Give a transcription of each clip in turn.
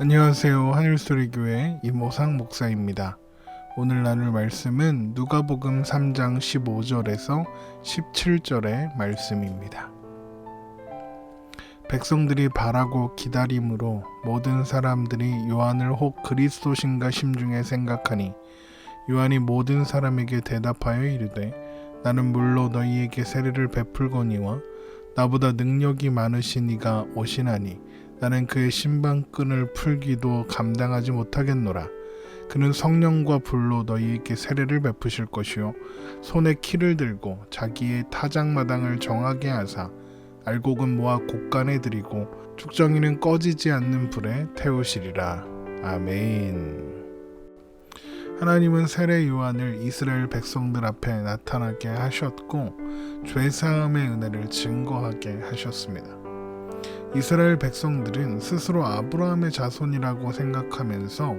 안녕하세요. 하늘소리교회 이모상 목사입니다. 오늘 나눌 말씀은 누가복음 3장 15절에서 17절의 말씀입니다. 백성들이 바라고 기다림으로 모든 사람들이 요한을 혹 그리스도신가 심중에 생각하니 요한이 모든 사람에게 대답하여 이르되 나는 물로 너희에게 세례를 베풀거니와 나보다 능력이 많으신 이가 오시나니 나는 그의 신방끈을 풀기도 감당하지 못하겠노라. 그는 성령과 불로 너희에게 세례를 베푸실 것이요 손에 키를 들고 자기의 타작마당을 정하게 하사 알곡은 모아 곡간에 들이고 축정이는 꺼지지 않는 불에 태우시리라. 아멘. 하나님은 세례 요한을 이스라엘 백성들 앞에 나타나게 하셨고 죄사함의 은혜를 증거하게 하셨습니다. 이스라엘 백성들은 스스로 아브라함의 자손이라고 생각하면서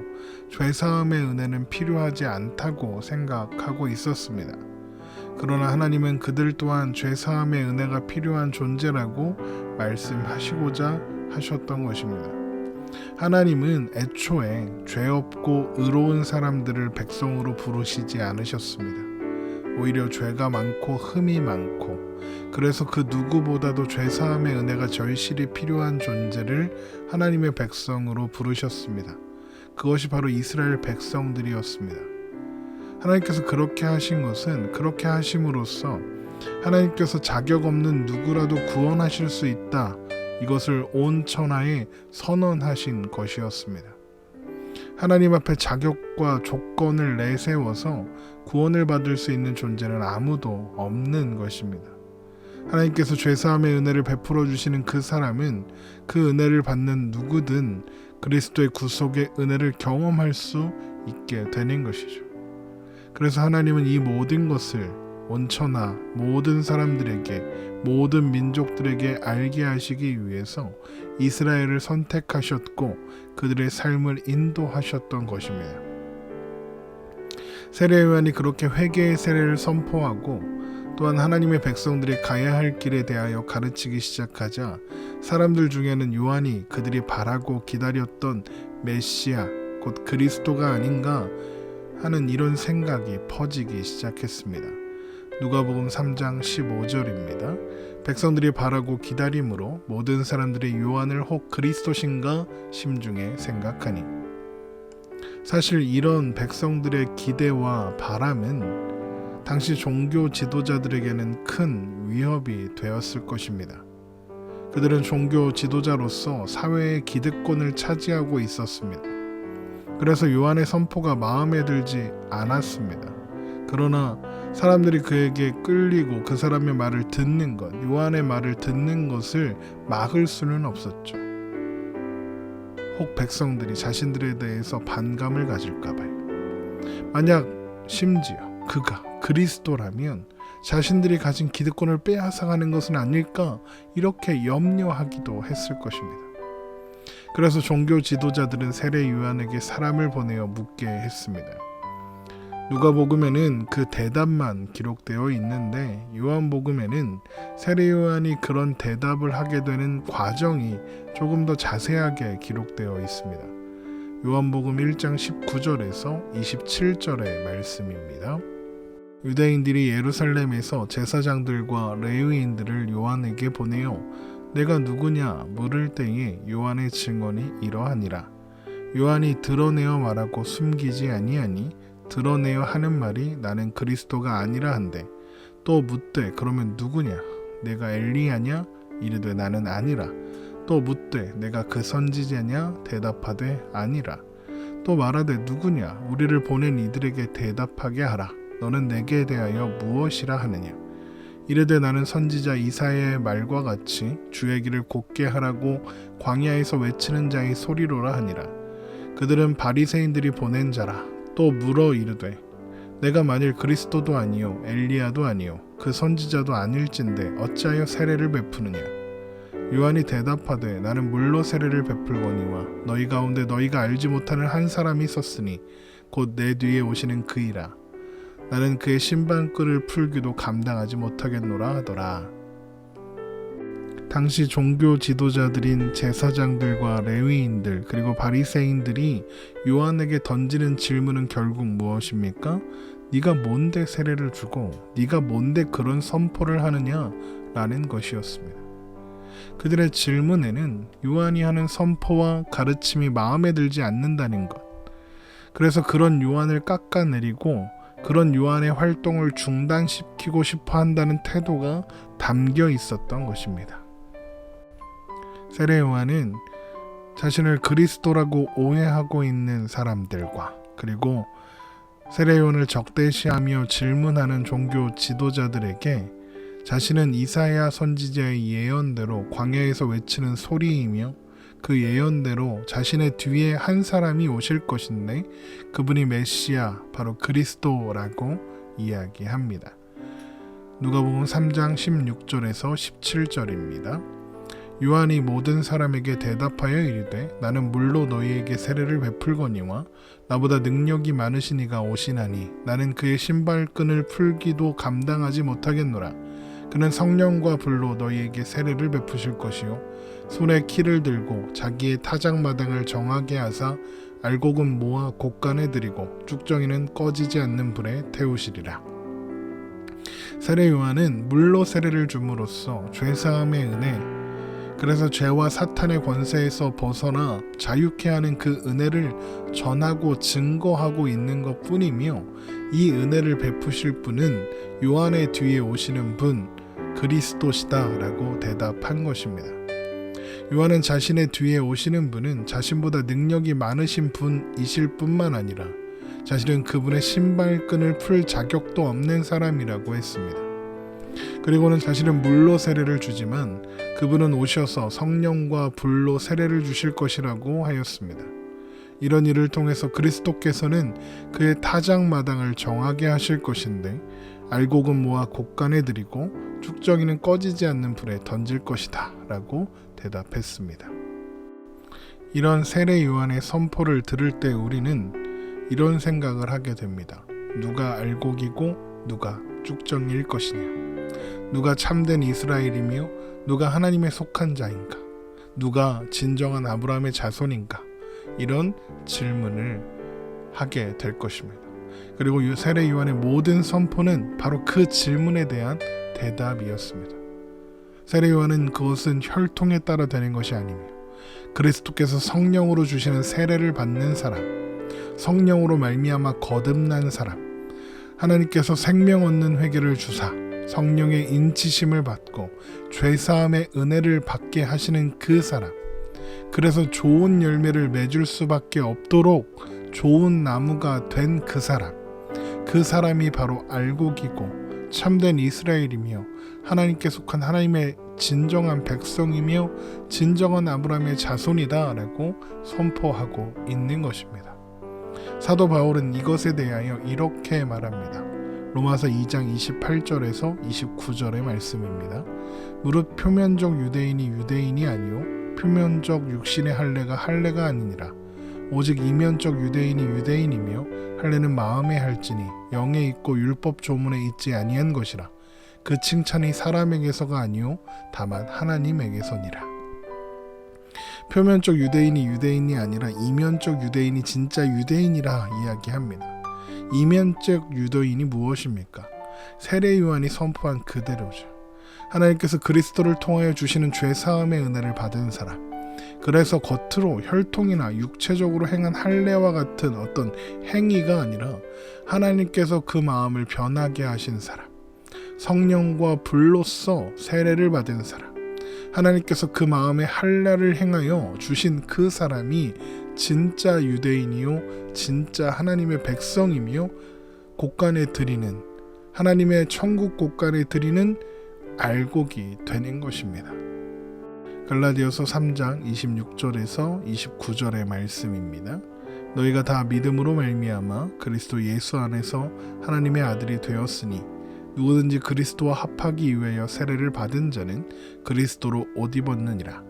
죄사함의 은혜는 필요하지 않다고 생각하고 있었습니다. 그러나 하나님은 그들 또한 죄사함의 은혜가 필요한 존재라고 말씀하시고자 하셨던 것입니다. 하나님은 애초에 죄 없고 의로운 사람들을 백성으로 부르시지 않으셨습니다. 오히려 죄가 많고 흠이 많고 그래서 그 누구보다도 죄사함의 은혜가 절실히 필요한 존재를 하나님의 백성으로 부르셨습니다. 그것이 바로 이스라엘 백성들이었습니다. 하나님께서 그렇게 하신 것은 그렇게 하심으로써 하나님께서 자격 없는 누구라도 구원하실 수 있다. 이것을 온 천하에 선언하신 것이었습니다. 하나님 앞에 자격과 조건을 내세워서 구원을 받을 수 있는 존재는 아무도 없는 것입니다. 하나님께서 죄사함의 은혜를 베풀어 주시는 그 사람은 그 은혜를 받는 누구든 그리스도의 구속의 은혜를 경험할 수 있게 되는 것이죠. 그래서 하나님은 이 모든 것을 온천하 모든 사람들에게 모든 민족들에게 알게 하시기 위해서 이스라엘을 선택하셨고 그들의 삶을 인도하셨던 것입니다. 세례 요한이 그렇게 회개의 세례를 선포하고 또한 하나님의 백성들이 가야 할 길에 대하여 가르치기 시작하자 사람들 중에는 요한이 그들이 바라고 기다렸던 메시아 곧 그리스도가 아닌가 하는 이런 생각이 퍼지기 시작했습니다. 누가복음 3장 15절입니다. 백성들이 바라고 기다림으로 모든 사람들이 요한을 혹 그리스도신가 심중에 생각하니. 사실 이런 백성들의 기대와 바람은 당시 종교 지도자들에게는 큰 위협이 되었을 것입니다. 그들은 종교 지도자로서 사회의 기득권을 차지하고 있었습니다. 그래서 요한의 선포가 마음에 들지 않았습니다. 그러나 사람들이 그에게 끌리고 그 사람의 말을 듣는 것, 요한의 말을 듣는 것을 막을 수는 없었죠. 혹 백성들이 자신들에 대해서 반감을 가질까봐요. 만약 심지어 그가 그리스도라면 자신들이 가진 기득권을 빼앗아가는 것은 아닐까 이렇게 염려하기도 했을 것입니다. 그래서 종교 지도자들은 세례 요한에게 사람을 보내어 묻게 했습니다. 누가복음에는 그 대답만 기록되어 있는데 요한복음에는 세례 요한이 그런 대답을 하게 되는 과정이 조금 더 자세하게 기록되어 있습니다. 요한복음 1장 19절에서 27절의 말씀입니다. 유대인들이 예루살렘에서 제사장들과 레위인들을 요한에게 보내어 내가 누구냐 물을 때에 요한의 증언이 이러하니라. 요한이 드러내어 말하고 숨기지 아니하니 드러내어 하는 말이 나는 그리스도가 아니라 한데 또 묻되 그러면 누구냐 내가 엘리야냐 이르되 나는 아니라 또 묻되 내가 그 선지자냐 대답하되 아니라 또 말하되 누구냐 우리를 보낸 이들에게 대답하게 하라 너는 내게 대하여 무엇이라 하느냐 이르되 나는 선지자 이사야의 말과 같이 주의 길을 곧게 하라고 광야에서 외치는 자의 소리로라 하니라. 그들은 바리새인들이 보낸 자라. 또 물어 이르되 내가 만일 그리스도도 아니요 엘리야도 아니요 그 선지자도 아닐진데 어찌하여 세례를 베푸느냐. 요한이 대답하되 나는 물로 세례를 베풀거니와 너희 가운데 너희가 알지 못하는 한 사람이 있었으니 곧 내 뒤에 오시는 그이라. 나는 그의 신방끈을 풀기도 감당하지 못하겠노라 하더라. 당시 종교 지도자들인 제사장들과 레위인들 그리고 바리새인들이 요한에게 던지는 질문은 결국 무엇입니까? 네가 뭔데 세례를 주고 네가 뭔데 그런 선포를 하느냐? 라는 것이었습니다. 그들의 질문에는 요한이 하는 선포와 가르침이 마음에 들지 않는다는 것, 그래서 그런 요한을 깎아내리고 그런 요한의 활동을 중단시키고 싶어 한다는 태도가 담겨 있었던 것입니다. 세례 요한은 자신을 그리스도라고 오해하고 있는 사람들과 그리고 세례 요한을 적대시하며 질문하는 종교 지도자들에게 자신은 이사야 선지자의 예언대로 광야에서 외치는 소리이며 그 예언대로 자신의 뒤에 한 사람이 오실 것인데 그분이 메시아 바로 그리스도라고 이야기합니다. 누가복음 3장 16절에서 17절입니다. 요한이 모든 사람에게 대답하여 이르되 나는 물로 너희에게 세례를 베풀거니와 나보다 능력이 많으신 이가 오시나니 나는 그의 신발끈을 풀기도 감당하지 못하겠노라. 그는 성령과 불로 너희에게 세례를 베푸실 것이요 손에 키를 들고 자기의 타작마당을 정하게 하사 알곡은 모아 곡간에 들이고 쭉정이는 꺼지지 않는 불에 태우시리라. 세례 요한은 물로 세례를 줌으로써 죄사함의 은혜, 그래서 죄와 사탄의 권세에서 벗어나 자유케 하는 그 은혜를 전하고 증거하고 있는 것 뿐이며 이 은혜를 베푸실 분은 요한의 뒤에 오시는 분 그리스도시다 라고 대답한 것입니다. 요한은 자신의 뒤에 오시는 분은 자신보다 능력이 많으신 분이실 뿐만 아니라 자신은 그분의 신발끈을 풀 자격도 없는 사람이라고 했습니다. 그리고는 자신은 물로 세례를 주지만 그분은 오셔서 성령과 불로 세례를 주실 것이라고 하였습니다. 이런 일을 통해서 그리스도께서는 그의 타작마당을 정하게 하실 것인데 알곡은 모아 곡간에 들이고 쭉정이는 꺼지지 않는 불에 던질 것이다 라고 대답했습니다. 이런 세례 요한의 선포를 들을 때 우리는 이런 생각을 하게 됩니다. 누가 알곡이고 누가 쭉정이일 것이냐? 누가 참된 이스라엘이며 누가 하나님에 속한 자인가? 누가 진정한 아브라함의 자손인가? 이런 질문을 하게 될 것입니다. 그리고 세례 요한의 모든 선포는 바로 그 질문에 대한 대답이었습니다. 세례 요한은 그것은 혈통에 따라 되는 것이 아니며 그리스도께서 성령으로 주시는 세례를 받는 사람, 성령으로 말미암아 거듭난 사람, 하나님께서 생명 얻는 회개를 주사 성령의 인치심을 받고 죄사함의 은혜를 받게 하시는 그 사람, 그래서 좋은 열매를 맺을 수밖에 없도록 좋은 나무가 된 그 사람이 바로 알곡이고 참된 이스라엘이며 하나님께 속한 하나님의 진정한 백성이며 진정한 아브라함의 자손이다 라고 선포하고 있는 것입니다. 사도 바울은 이것에 대하여 이렇게 말합니다. 로마서 2장 28절에서 29절의 말씀입니다. 무릇 표면적 유대인이 유대인이 아니요 표면적 육신의 할례가 할례가 아니니라. 오직 이면적 유대인이 유대인이며 할례는 마음에 할지니 영에 있고 율법 조문에 있지 아니한 것이라. 그 칭찬이 사람에게서가 아니요 다만 하나님에게서니라. 표면적 유대인이 유대인이 아니라 이면적 유대인이 진짜 유대인이라 이야기합니다. 이면적 유대인이 무엇입니까? 세례 요한이 선포한 그대로죠. 하나님께서 그리스도를 통하여 주시는 죄사함의 은혜를 받은 사람, 그래서 겉으로 혈통이나 육체적으로 행한 할례와 같은 어떤 행위가 아니라 하나님께서 그 마음을 변하게 하신 사람, 성령과 불로써 세례를 받은 사람, 하나님께서 그 마음에 할례를 행하여 주신 그 사람이 진짜 유대인이요 진짜 하나님의 백성이며 곳간에 드리는 하나님의 천국 곳간에 드리는 알곡이 되는 것입니다. 갈라디아서 3장 26절에서 29절의 말씀입니다. 너희가 다 믿음으로 말미암아 그리스도 예수 안에서 하나님의 아들이 되었으니 누구든지 그리스도와 합하기 위하여 세례를 받은 자는 그리스도로 옷 입었느니라.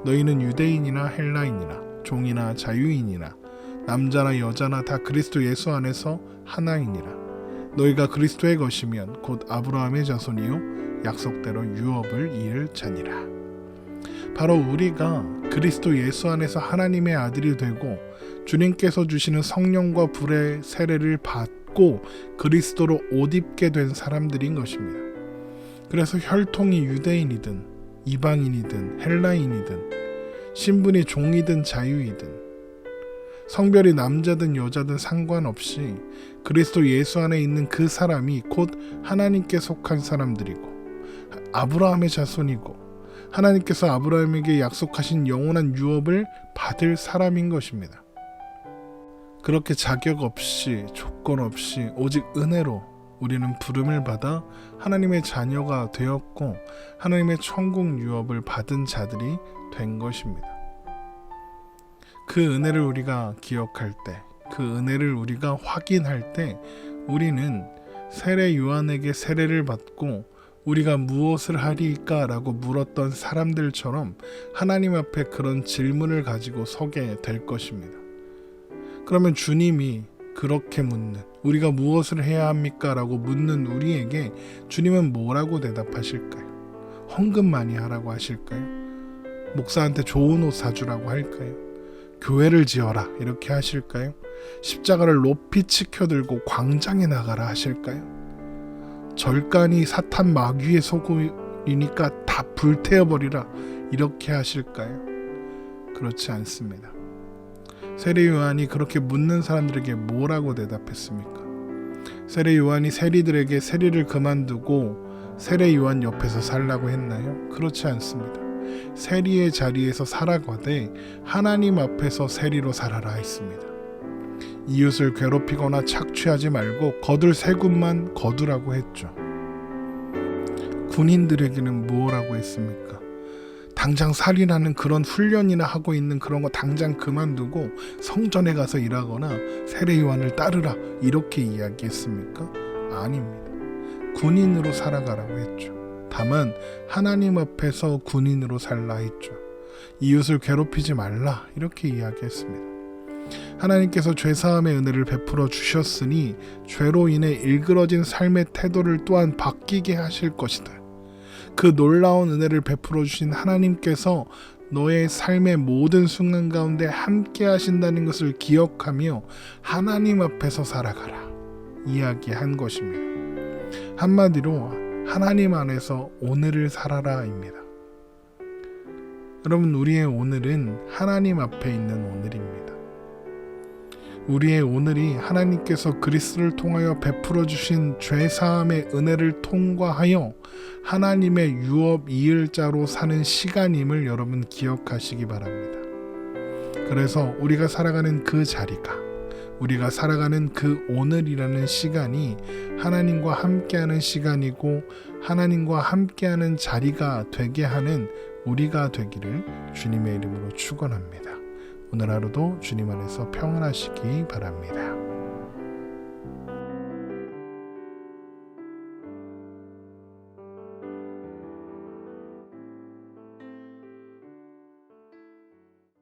너희는 유대인이나 헬라인이나 종이나 자유인이나 남자나 여자나 다 그리스도 예수 안에서 하나이니라. 너희가 그리스도의 것이면 곧 아브라함의 자손이요 약속대로 유업을 이을 자니라. 바로 우리가 그리스도 예수 안에서 하나님의 아들이 되고 주님께서 주시는 성령과 불의 세례를 받고 그리스도로 옷 입게 된 사람들인 것입니다. 그래서 혈통이 유대인이든 이방인이든 헬라인이든 신분이 종이든 자유이든 성별이 남자든 여자든 상관없이 그리스도 예수 안에 있는 그 사람이 곧 하나님께 속한 사람들이고 아브라함의 자손이고 하나님께서 아브라함에게 약속하신 영원한 유업을 받을 사람인 것입니다. 그렇게 자격 없이 조건 없이 오직 은혜로 우리는 부름을 받아 하나님의 자녀가 되었고 하나님의 천국 유업을 받은 자들이 된 것입니다. 그 은혜를 우리가 기억할 때, 그 은혜를 우리가 확인할 때 우리는 세례 요한에게 세례를 받고 우리가 무엇을 하리까? 라고 물었던 사람들처럼 하나님 앞에 그런 질문을 가지고 서게 될 것입니다. 그러면 주님이 그렇게 묻는, 우리가 무엇을 해야 합니까? 라고 묻는 우리에게 주님은 뭐라고 대답하실까요? 헌금 많이 하라고 하실까요? 목사한테 좋은 옷 사주라고 할까요? 교회를 지어라 이렇게 하실까요? 십자가를 높이 치켜들고 광장에 나가라 하실까요? 절간이 사탄 마귀의 소굴이니까 다 불태워버리라 이렇게 하실까요? 그렇지 않습니다. 세례 요한이 그렇게 묻는 사람들에게 뭐라고 대답했습니까? 세례 요한이 세리들에게 세리를 그만두고 세례 요한 옆에서 살라고 했나요? 그렇지 않습니다. 세리의 자리에서 살아가되 하나님 앞에서 세리로 살아라 했습니다. 이웃을 괴롭히거나 착취하지 말고 거둘 세금만 거두라고 했죠. 군인들에게는 뭐라고 했습니까? 당장 살인하는 그런 훈련이나 하고 있는 그런 거 당장 그만두고 성전에 가서 일하거나 세례 요한을 따르라 이렇게 이야기했습니까? 아닙니다. 군인으로 살아가라고 했죠. 다만 하나님 앞에서 군인으로 살라 했죠. 이웃을 괴롭히지 말라 이렇게 이야기했습니다. 하나님께서 죄사함의 은혜를 베풀어 주셨으니 죄로 인해 일그러진 삶의 태도를 또한 바뀌게 하실 것이다. 그 놀라운 은혜를 베풀어 주신 하나님께서 너의 삶의 모든 순간 가운데 함께 하신다는 것을 기억하며 하나님 앞에서 살아가라 이야기한 것입니다. 한마디로 하나님 안에서 오늘을 살아라입니다. 여러분, 우리의 오늘은 하나님 앞에 있는 오늘입니다. 우리의 오늘이 하나님께서 그리스도를 통하여 베풀어 주신 죄사함의 은혜를 통과하여 하나님의 유업 이을 자로 사는 시간임을 여러분 기억하시기 바랍니다. 그래서 우리가 살아가는 그 자리가, 우리가 살아가는 그 오늘이라는 시간이 하나님과 함께하는 시간이고 하나님과 함께하는 자리가 되게 하는 우리가 되기를 주님의 이름으로 축원합니다. 오늘 하루도 주님 안에서 평안하시기 바랍니다.